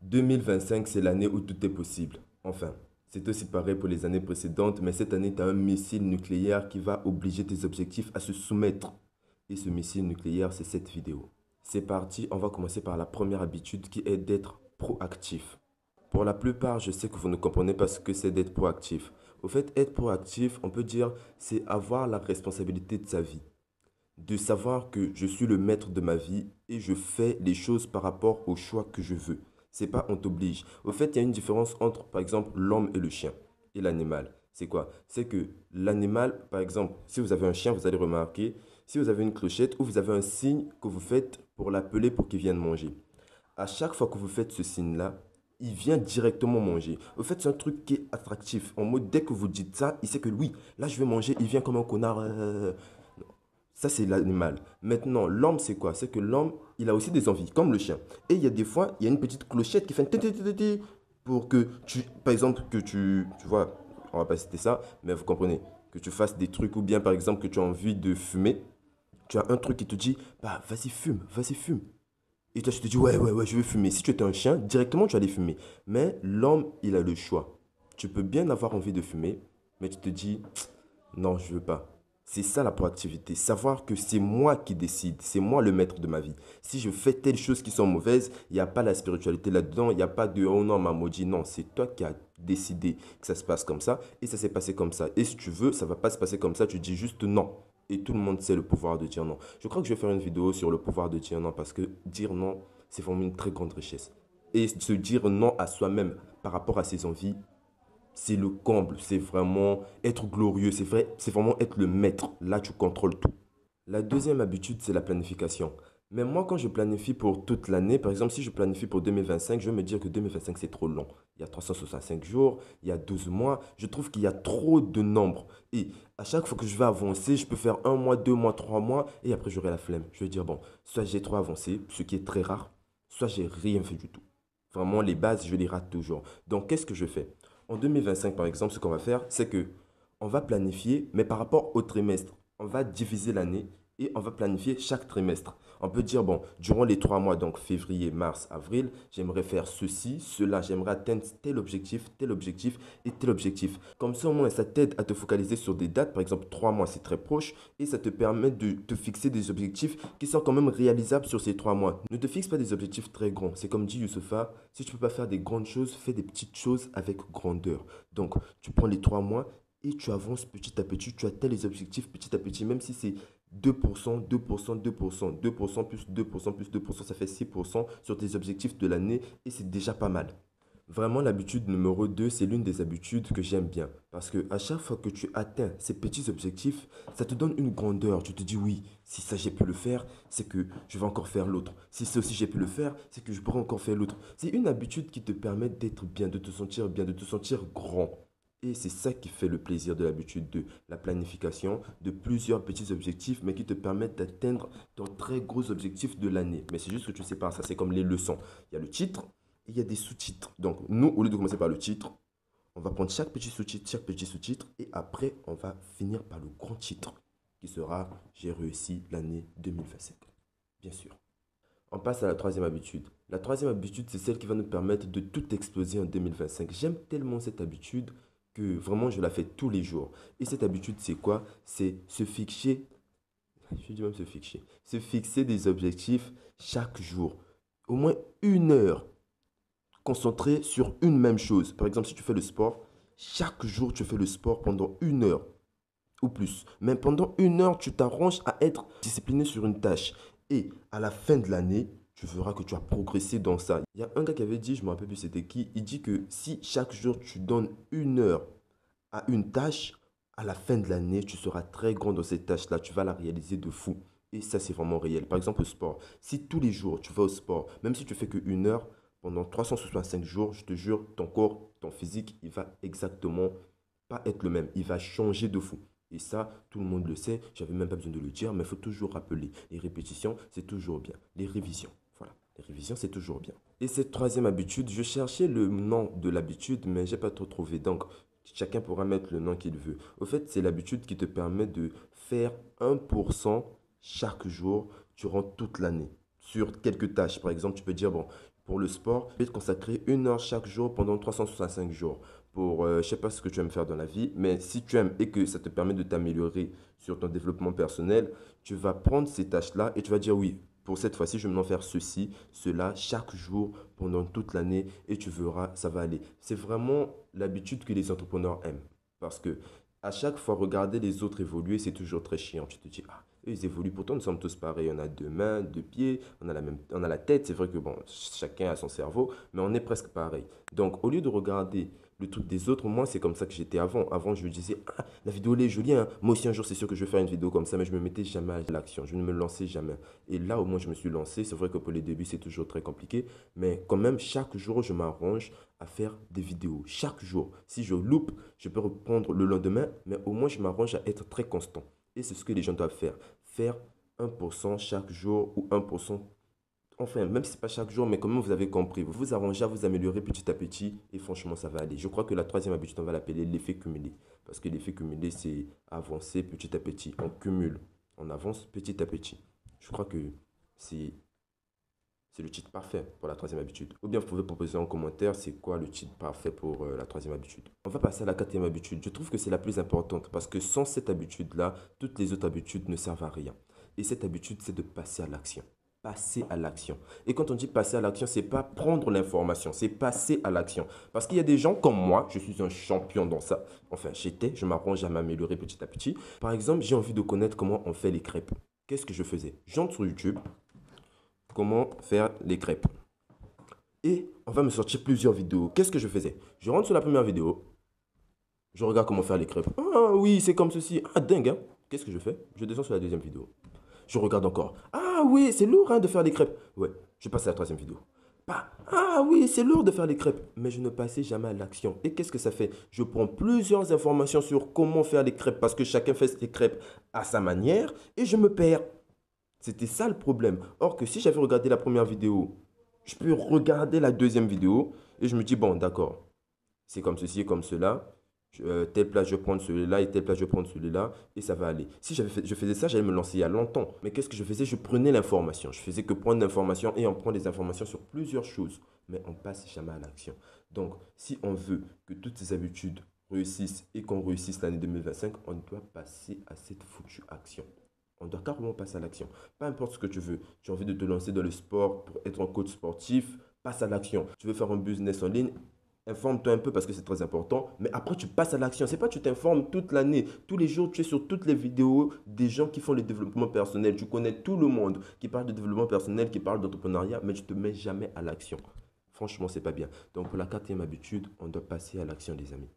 2025, c'est l'année où tout est possible. Enfin, c'est aussi pareil pour les années précédentes, mais cette année, tu as un missile nucléaire qui va obliger tes objectifs à se soumettre. Et ce missile nucléaire, c'est cette vidéo. C'est parti, on va commencer par la première habitude qui est d'être proactif. Pour la plupart, je sais que vous ne comprenez pas ce que c'est d'être proactif. Au fait, être proactif, on peut dire, c'est avoir la responsabilité de sa vie, de savoir que je suis le maître de ma vie et je fais les choses par rapport au choix que je veux. C'est pas on t'oblige. Au fait, il y a une différence entre, par exemple, l'homme et le chien et l'animal. C'est quoi? C'est que l'animal, par exemple, si vous avez un chien, vous allez remarquer, si vous avez une clochette ou vous avez un signe que vous faites pour l'appeler pour qu'il vienne manger. À chaque fois que vous faites ce signe-là, il vient directement manger. Au fait, c'est un truc qui est attractif. En mode, dès que vous dites ça, il sait que oui, là, je vais manger. Il vient comme un connard. Ça, c'est l'animal. Maintenant, l'homme, c'est quoi? C'est que l'homme, il a aussi des envies, comme le chien. Et il y a des fois, il y a une petite clochette qui fait un ti, ti, ti, ti, ti, pour que tu, par exemple, que tu vois, on va pas citer ça, mais vous comprenez, que tu fasses des trucs ou bien, par exemple, que tu as envie de fumer. Tu as un truc qui te dit, bah, vas-y, fume, vas-y, fume. Et toi, tu te dis, ouais, ouais, ouais, je vais fumer. Si tu étais un chien, directement, tu allais fumer. Mais l'homme, il a le choix. Tu peux bien avoir envie de fumer, mais tu te dis, non, je veux pas. C'est ça la proactivité. Savoir que c'est moi qui décide. C'est moi le maître de ma vie. Si je fais telles choses qui sont mauvaises, il n'y a pas la spiritualité là-dedans. Il n'y a pas de oh non, m'a maudit. Non, c'est toi qui as décidé que ça se passe comme ça. Et ça s'est passé comme ça. Et si tu veux, ça va pas se passer comme ça. Tu dis juste non. Et tout le monde sait le pouvoir de dire non. Je crois que je vais faire une vidéo sur le pouvoir de dire non parce que dire non, c'est vraiment une très grande richesse. Et se dire non à soi-même par rapport à ses envies, c'est le comble, c'est vraiment être glorieux, c'est vrai, c'est vraiment être le maître. Là, tu contrôles tout. La deuxième habitude, c'est la planification. Mais moi, quand je planifie pour toute l'année, par exemple, si je planifie pour 2025, je vais me dire que 2025, c'est trop long. Il y a 365 jours, il y a 12 mois. Je trouve qu'il y a trop de nombres. Et à chaque fois que je vais avancer, je peux faire un mois, 2 mois, 3 mois, et après, j'aurai la flemme. Je vais dire, bon, soit j'ai trop avancé, ce qui est très rare, soit j'ai rien fait du tout. Vraiment, les bases, je les rate toujours. Donc, qu'est-ce que je fais? En 2025, par exemple, ce qu'on va faire, c'est que on va planifier, mais par rapport au trimestre. On va diviser l'année et on va planifier chaque trimestre. On peut dire, bon, durant les 3 mois, donc février, mars, avril, j'aimerais faire ceci, cela, j'aimerais atteindre tel objectif et tel objectif. Comme ça, au moins, ça t'aide à te focaliser sur des dates. Par exemple, 3 mois, c'est très proche et ça te permet de te fixer des objectifs qui sont quand même réalisables sur ces 3 mois. Ne te fixe pas des objectifs très grands. C'est comme dit Youssoupha, si tu ne peux pas faire des grandes choses, fais des petites choses avec grandeur. Donc, tu prends les 3 mois et tu avances petit à petit, tu atteins les objectifs petit à petit, même si c'est 2%, 2%, 2%, 2% plus 2% plus 2%, ça fait 6% sur tes objectifs de l'année et c'est déjà pas mal. Vraiment, l'habitude numéro 2, c'est l'une des habitudes que j'aime bien. Parce que à chaque fois que tu atteins ces petits objectifs, ça te donne une grandeur. Tu te dis, oui, si ça j'ai pu le faire, c'est que je vais encore faire l'autre. Si ça aussi j'ai pu le faire, c'est que je pourrais encore faire l'autre. C'est une habitude qui te permet d'être bien, de te sentir grand. Et c'est ça qui fait le plaisir de l'habitude de la planification de plusieurs petits objectifs, mais qui te permettent d'atteindre ton très gros objectif de l'année. Mais c'est juste que tu ne sais pas, ça c'est comme les leçons. Il y a le titre, et il y a des sous-titres. Donc, nous, au lieu de commencer par le titre, on va prendre chaque petit sous-titre, et après, on va finir par le grand titre, qui sera J'ai réussi l'année 2025. Bien sûr. On passe à la troisième habitude. La troisième habitude, c'est celle qui va nous permettre de tout exploser en 2025. J'aime tellement cette habitude que vraiment, je la fais tous les jours. Et cette habitude, c'est quoi? C'est se fixer, je dis même se fixer des objectifs chaque jour. Au moins 1 heure concentré sur une même chose. Par exemple, si tu fais le sport, chaque jour tu fais le sport pendant 1 heure ou plus. Mais pendant 1 heure, tu t'arranges à être discipliné sur une tâche. Et à la fin de l'année, tu verras que tu as progressé dans ça. Il y a un gars qui avait dit, je me rappelle plus c'était qui, il dit que si chaque jour tu donnes 1 heure à une tâche, à la fin de l'année, tu seras très grand dans cette tâche-là. Tu vas la réaliser de fou. Et ça, c'est vraiment réel. Par exemple, au sport. Si tous les jours, tu vas au sport, même si tu fais que 1 heure, pendant 365 jours, je te jure, ton corps, ton physique, il va exactement pas être le même. Il va changer de fou. Et ça, tout le monde le sait. J'avais même pas besoin de le dire, mais il faut toujours rappeler. Les répétitions, c'est toujours bien. Les révisions, voilà. Les révisions, c'est toujours bien. Et cette troisième habitude, je cherchais le nom de l'habitude, mais j'ai pas trop trouvé. Donc, chacun pourra mettre le nom qu'il veut. Au fait, c'est l'habitude qui te permet de faire 1% chaque jour durant toute l'année sur quelques tâches. Par exemple, tu peux dire, bon, Pour le sport, je vais te consacrer 1 heure chaque jour pendant 365 jours. Je sais pas ce que tu aimes faire dans la vie, mais si tu aimes et que ça te permet de t'améliorer sur ton développement personnel, tu vas prendre ces tâches-là et tu vas dire oui, pour cette fois-ci, je vais m'en faire ceci, cela, chaque jour, pendant toute l'année, et tu verras, ça va aller. C'est vraiment l'habitude que les entrepreneurs aiment. Parce que à chaque fois, regarder les autres évoluer, c'est toujours très chiant. Tu te dis, ah, eux, ils évoluent. Pourtant, nous sommes tous pareils. On a 2 mains, 2 pieds, on a la tête. C'est vrai que bon, chacun a son cerveau, mais on est presque pareil. Donc, au lieu de regarder le truc des autres, moi, c'est comme ça que j'étais avant. Avant, je me disais, ah, la vidéo, elle est jolie, hein. Moi aussi, un jour, c'est sûr que je vais faire une vidéo comme ça, mais je me mettais jamais à l'action. Je ne me lançais jamais. Et là, au moins, je me suis lancé. C'est vrai que pour les débuts, c'est toujours très compliqué, mais quand même, chaque jour, je m'arrange à faire des vidéos. Chaque jour. Si je loupe, je peux reprendre le lendemain, mais au moins, je m'arrange à être très constant. Et c'est ce que les gens doivent faire. Faire 1% chaque jour ou 1%. Enfin, même si ce n'est pas chaque jour, mais comme vous avez compris, vous vous arrangez à vous améliorer petit à petit et franchement, ça va aller. Je crois que la troisième habitude, on va l'appeler l'effet cumulé. Parce que l'effet cumulé, c'est avancer petit à petit. On cumule, on avance petit à petit. Je crois que c'est c'est le titre parfait pour la troisième habitude. Ou bien vous pouvez proposer en commentaire c'est quoi le titre parfait pour la troisième habitude. On va passer à la quatrième habitude. Je trouve que c'est la plus importante parce que sans cette habitude-là, toutes les autres habitudes ne servent à rien. Et cette habitude, c'est de passer à l'action. Passer à l'action. Et quand on dit passer à l'action, c'est pas prendre l'information, c'est passer à l'action. Parce qu'il y a des gens comme moi, je suis un champion dans ça. Enfin, je m'arrange à m'améliorer petit à petit. Par exemple, j'ai envie de connaître comment on fait les crêpes. Qu'est-ce que je faisais? J'entre sur YouTube, comment faire les crêpes. Et on va me sortir plusieurs vidéos. Qu'est-ce que je faisais? Je rentre sur la première vidéo, je regarde comment faire les crêpes. Ah oui, c'est comme ceci. Ah dingue, hein? Qu'est-ce que je fais? Je descends sur la deuxième vidéo. Je regarde encore. Ah oui, c'est lourd hein, de faire les crêpes. Ouais, je passe à la troisième vidéo. Ah oui, c'est lourd de faire les crêpes. Mais je ne passais jamais à l'action. Et qu'est-ce que ça fait? Je prends plusieurs informations sur comment faire les crêpes parce que chacun fait ses crêpes à sa manière et je me perds. C'était ça le problème. Or que si j'avais regardé la première vidéo, je peux regarder la deuxième vidéo et je me dis, bon, d'accord, c'est comme ceci et comme cela. Telle place, je vais prendre celui-là et telle place, je vais prendre celui-là et ça va aller. Si je faisais ça, j'allais me lancer il y a longtemps. Mais qu'est-ce que je faisais? Je prenais l'information. Je faisais que prendre l'information et on prend des informations sur plusieurs choses. Mais on passe jamais à l'action. Donc, si on veut que toutes ces habitudes réussissent et qu'on réussisse l'année 2025, on doit passer à cette foutue action. On doit carrément passer à l'action. Peu importe ce que tu veux. Tu as envie de te lancer dans le sport pour être un coach sportif, passe à l'action. Tu veux faire un business en ligne, informe-toi un peu parce que c'est très important. Mais après, tu passes à l'action. C'est pas tu t'informes toute l'année. Tous les jours, tu es sur toutes les vidéos des gens qui font le développement personnel. Tu connais tout le monde qui parle de développement personnel, qui parle d'entrepreneuriat, mais tu ne te mets jamais à l'action. Franchement, c'est pas bien. Donc, pour la quatrième habitude, on doit passer à l'action, les amis.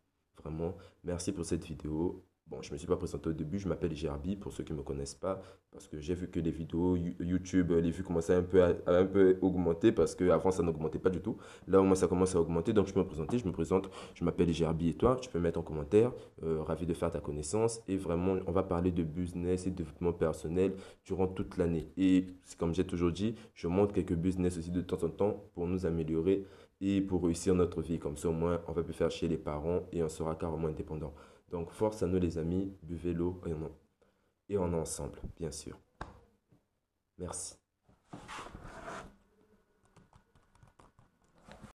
Vraiment, merci pour cette vidéo. Bon, je ne me suis pas présenté au début, je m'appelle Gerbi pour ceux qui ne me connaissent pas, parce que j'ai vu que les vidéos YouTube, les vues commençaient à un peu augmenter, parce qu'avant ça n'augmentait pas du tout. Là, au moins, ça commence à augmenter, donc je peux me présenter, je me présente, je m'appelle Gerbi et toi, tu peux mettre en commentaire, ravi de faire ta connaissance, et vraiment, on va parler de business et de développement personnel durant toute l'année. Et comme j'ai toujours dit, je montre quelques business aussi de temps en temps pour nous améliorer et pour réussir notre vie. Comme ça, au moins, on va plus faire chier les parents et on sera carrément indépendant. Donc, force à nous les amis, buvez l'eau et on est ensemble, bien sûr. Merci.